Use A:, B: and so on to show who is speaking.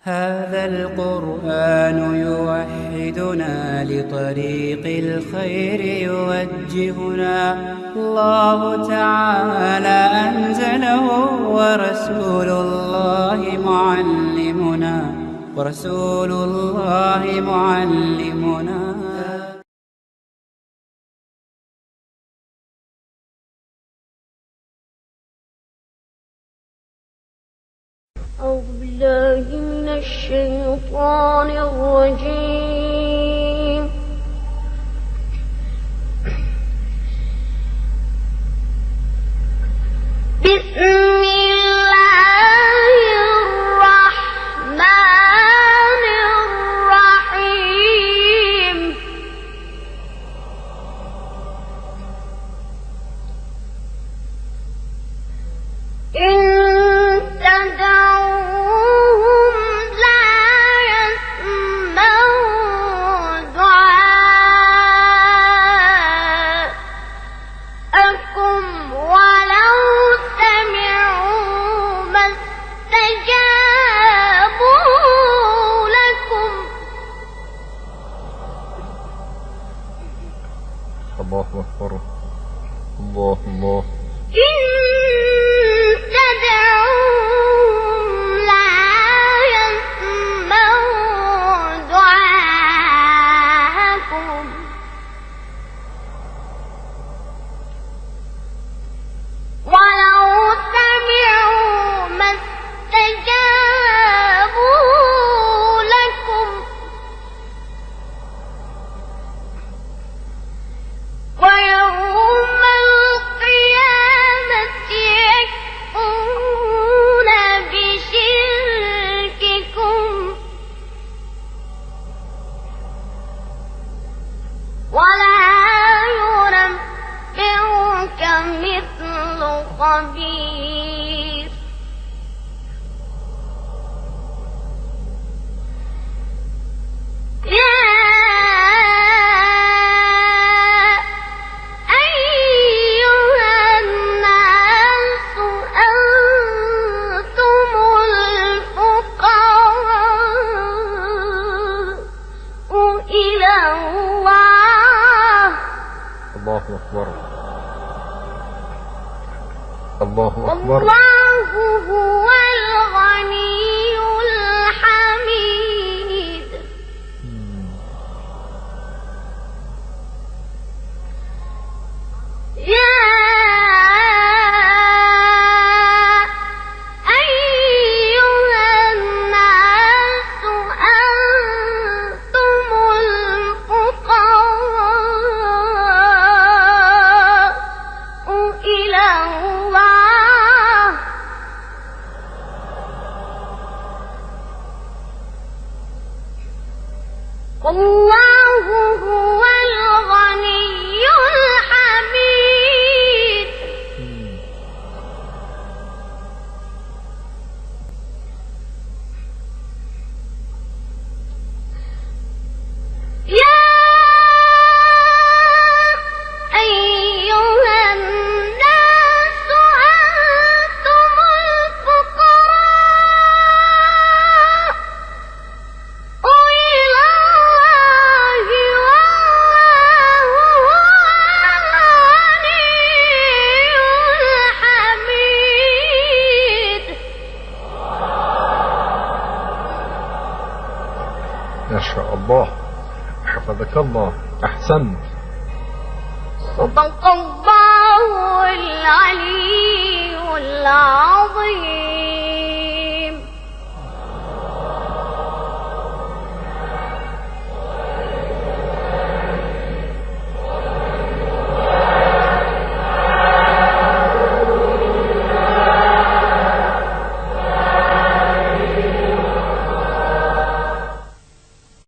A: هذا القرآن يوحدنا لطريق الخير يوجهنا. الله تعالى أنزله ورسول الله معلمنا.
B: أعوذ بالله من الشيطان الرجيم. بسم الله الرحمن الرحيم. إن تدعوهم لا يسمعوا دعاءكم ولو سمعوا ما استجابوا لكم.
C: الله أكبر. الله الله.
B: إن تدعوهم لا يسمعوا دعاءكم ولو سمعوا ما استجابوا لكم. ويوم القيامة يكفرون بشرككم ولا ينبئك مثل خبير.
C: الله أكبر. الله أكبر.
B: الله هو الغني الحميد. يا أيها الناس أنتم الفقراء إلى الله. والله هو الغني الحميد. يا أيها الناس أنتم الفقراء إلى الله والله هو الغني الحميد.
C: ما شاء الله. حفظك الله. أحسنت.
B: صدق الله العلي العظيم.